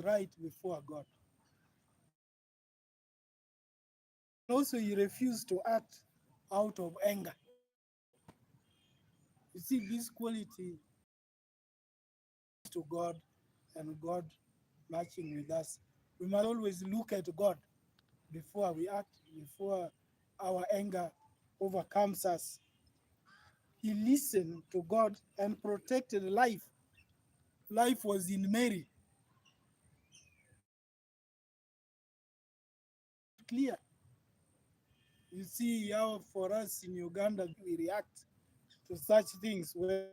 right before God. Also, he refused to act out of anger. You see, this quality to God and God matching with us. We must always look at God before we act, before our anger overcomes us. He listened to God and protected life. Life was in Mary. Clear. You see how for us in Uganda we react to such things when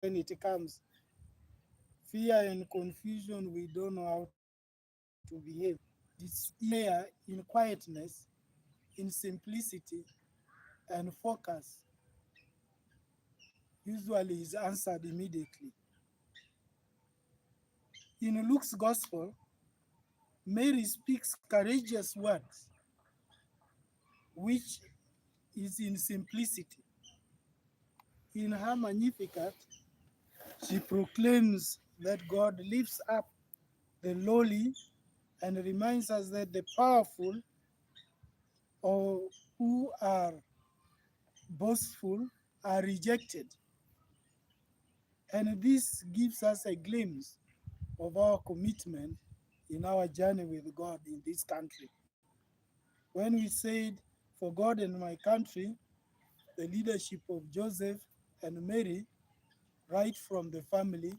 it comes. Fear and confusion, we don't know how to behave. This prayer in quietness, in simplicity, and focus usually is answered immediately. In Luke's Gospel, Mary speaks courageous words, which is in simplicity. In her Magnificat, she proclaims that God lifts up the lowly and reminds us that the powerful or who are boastful are rejected. And this gives us a glimpse of our commitment in our journey with God in this country. When we said, for God and my country, the leadership of Joseph and Mary, right from the family,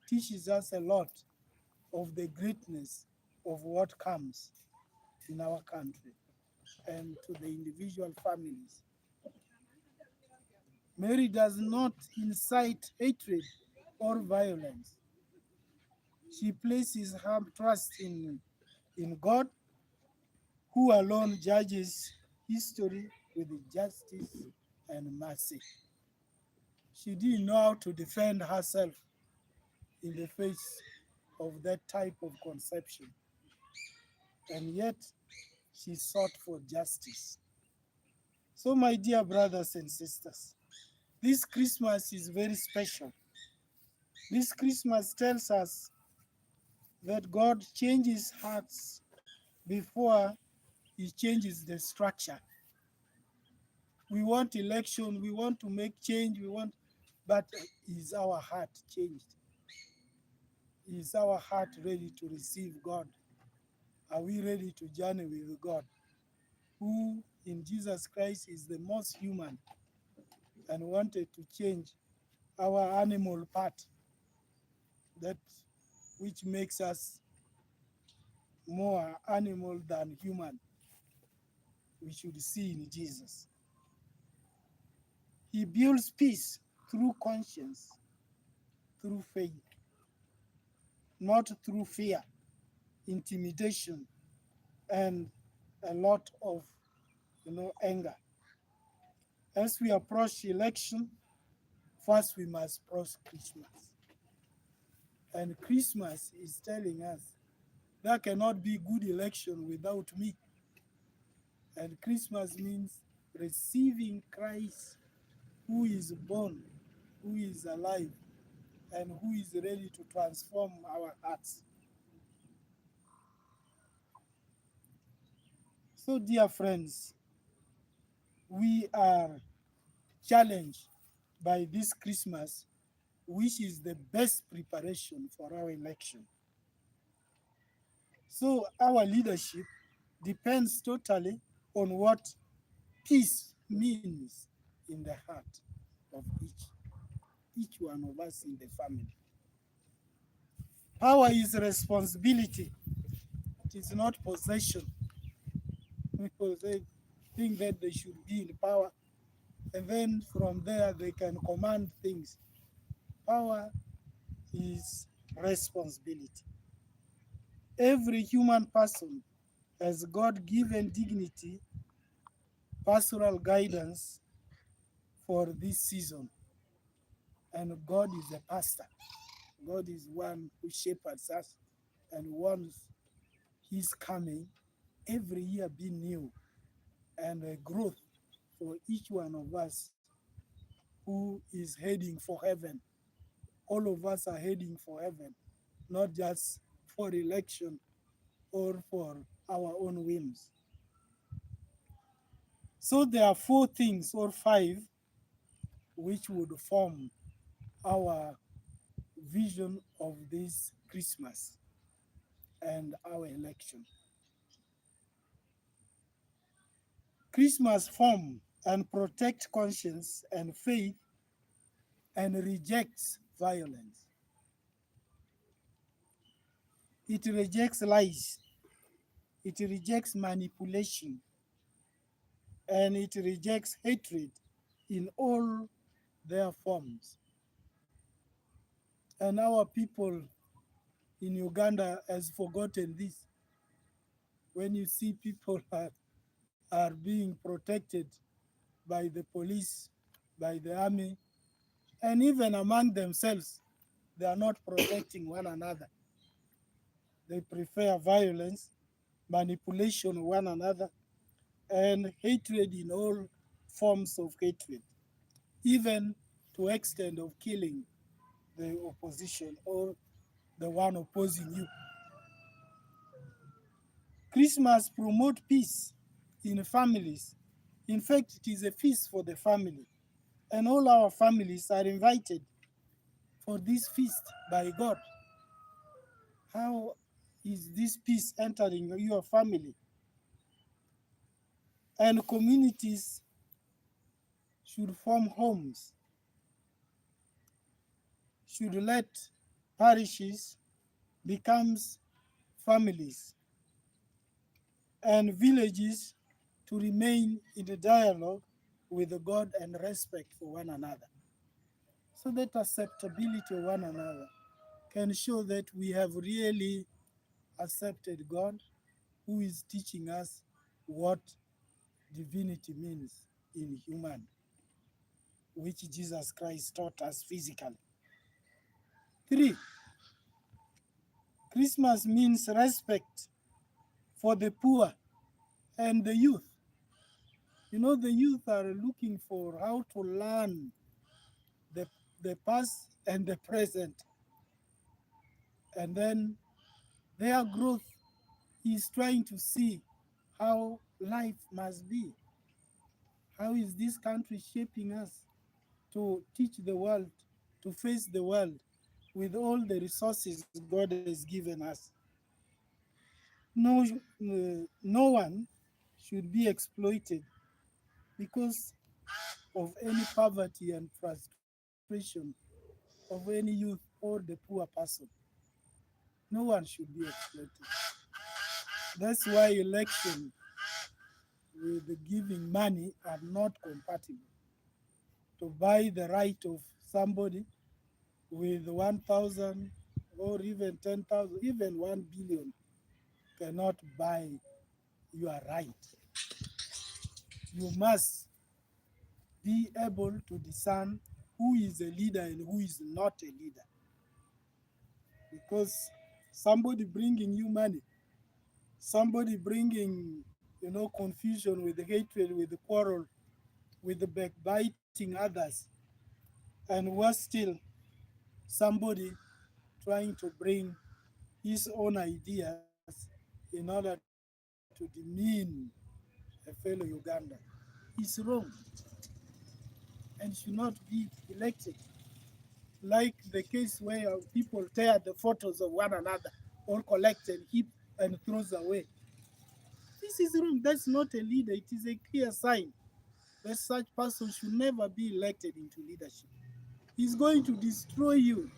teaches us a lot of the greatness of what comes in our country and to the individual families. Mary does not incite hatred or violence. She places her trust in God, who alone judges history with justice and mercy. She didn't know how to defend herself in the face of that type of conception, and yet she sought for justice. So, my dear brothers and sisters, this Christmas is very special. This Christmas tells us that God changes hearts before he changes the structure. We want election, we want to make change, but is our heart changed? Is our heart ready to receive God? Are we ready to journey with God, who in Jesus Christ is the most human and wanted to change our animal part, that which makes us more animal than human? We should see in Jesus. He builds peace through conscience, through faith, not through fear, intimidation, and a lot of anger. As we approach election, first we must approach Christmas. And Christmas is telling us there cannot be good election without me. And Christmas means receiving Christ, who is born, who is alive, and who is ready to transform our hearts. So, dear friends, we are challenged by this Christmas, which is the best preparation for our election. So, our leadership depends totally on what peace means in the heart of each one of us in the family. Power is responsibility. It is not possession. People think that they should be in power, and then from there they can command things. Power is responsibility. Every human person has God-given dignity, pastoral guidance for this season. And God is a pastor. God is one who shepherds us and wants his coming every year be new and a growth for each one of us who is heading for heaven. All of us are heading for heaven. not just for election or for our own whims. So there are four things or five which would form our vision of this Christmas and our election. Christmas form and protect conscience and faith and rejects violence. It rejects lies. It rejects manipulation. And it rejects hatred in all their forms. And our people in Uganda has forgotten this. When you see people are being protected by the police, by the army, and even among themselves, they are not protecting one another. They prefer violence, manipulation of one another, and hatred in all forms of hatred, even to extent of killing the opposition or the one opposing you. Christmas promote peace in families. In fact, it is a feast for the family, and all our families are invited for this feast by God. How is this peace entering your family? And communities should form homes, should let parishes becomes families, and villages to remain in the dialogue with God and respect for one another. So that acceptability of one another can show that we have really accepted God, who is teaching us what divinity means in human, which Jesus Christ taught us physically. Three, Christmas means respect for the poor and the youth. You know, the youth are looking for how to learn the, the past and the present. And then their growth is trying to see how life must be. How is this country shaping us to teach the world, to face the world with all the resources God has given us? No one should be exploited because of any poverty and frustration of any youth or the poor person. No one should be exploited. That's why election with the giving money are not compatible. To buy the right of somebody with 1,000 or even 10,000, even 1 billion cannot buy your right. You must be able to discern who is a leader and who is not a leader. Because somebody bringing you money, somebody bringing, confusion with the hatred, with the quarrel, with the backbiting others, and worse still, somebody trying to bring his own ideas in order to demean a fellow Uganda is wrong and should not be elected. Like the case where people tear the photos of one another or collect and keep and throws away. This is wrong. That's not a leader. It is a clear sign that such person should never be elected into leadership. He's going to destroy you.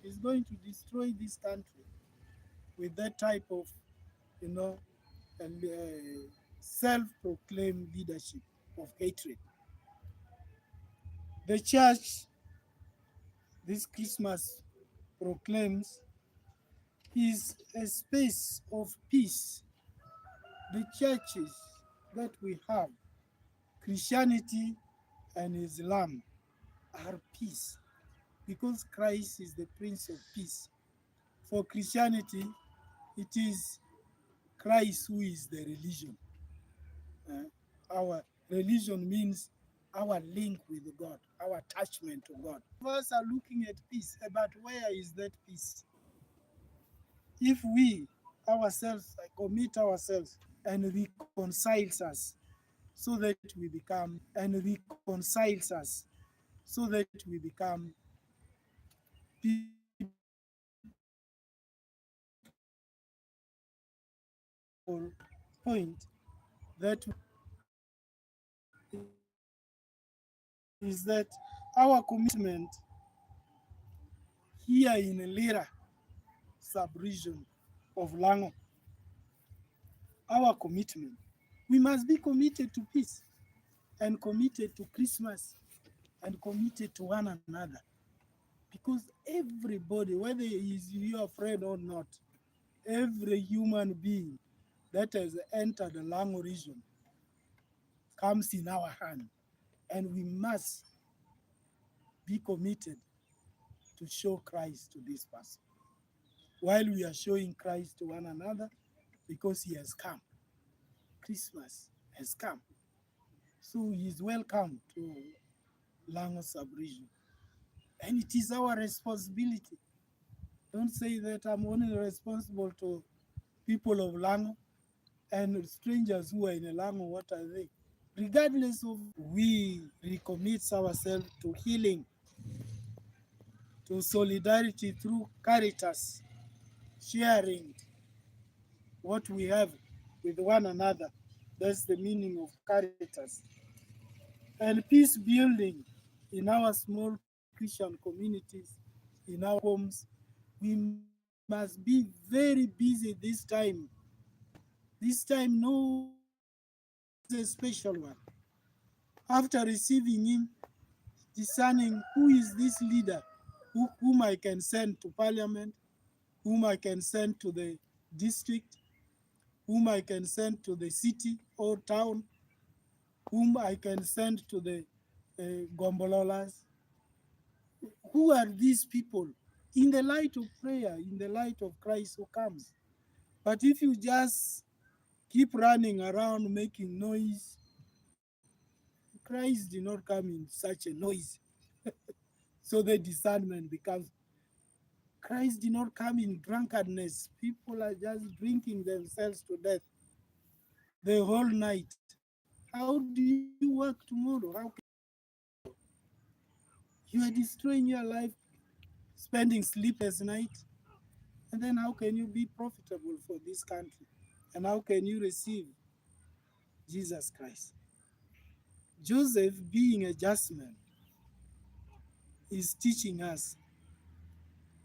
He's going to destroy this country with that type of, you know, self-proclaimed leadership of hatred. The church this Christmas proclaims is a space of peace. The churches that we have, Christianity and Islam, are peace because Christ is the Prince of Peace. For Christianity, it is Christ who is the religion. Our religion means our link with God, our attachment to God. Of us are looking at peace, but where is that peace? if we ourselves commit ourselves and reconciles us so that we become and reconciles us so that we become people point that is that our commitment here in Lira sub-region of Lango, our commitment, we must be committed to peace and committed to Christmas and committed to one another. Because everybody, whether he is your friend or not, every human being that has entered the Lango region comes in our hand, and we must be committed to show Christ to this person while we are showing Christ to one another, because he has come. Christmas has come. So he is welcome to Lango sub-region. And it is our responsibility. Don't say that I'm only responsible to people of Lango and strangers who are in Lango, what are they? Regardless of, we recommit ourselves to healing, to solidarity through caritas, sharing what we have with one another. That's the meaning of caritas. And peace building in our small Christian communities, in our homes. We must be very busy this time. This time, no is a special one. After receiving him, discerning who is this leader, whom I can send to parliament, whom I can send to the district, whom I can send to the city or town, whom I can send to the gombololas. Who are these people? In the light of prayer, in the light of Christ who comes. But if you just keep running around making noise, Christ did not come in such a noise. So the discernment becomes, Christ did not come in drunkenness. People are just drinking themselves to death the whole night. How do you work tomorrow? How can you are destroying your life, spending sleepless night? And then how can you be profitable for this country? And how can you receive Jesus Christ? Joseph, being a just man, is teaching us,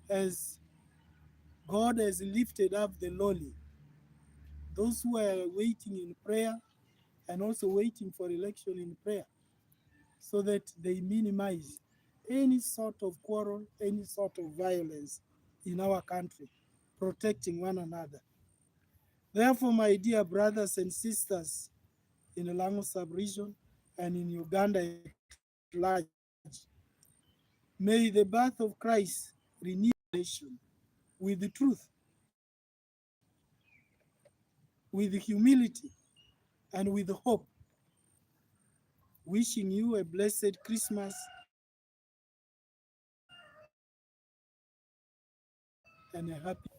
as God has lifted up the lowly, those who are waiting in prayer and also waiting for election in prayer, so that they minimize any sort of quarrel, any sort of violence in our country, protecting one another. Therefore, my dear brothers and sisters in the Lango sub-region and in Uganda at large, may the birth of Christ renew nation with the truth, with humility, and with hope. Wishing you a blessed Christmas and a happy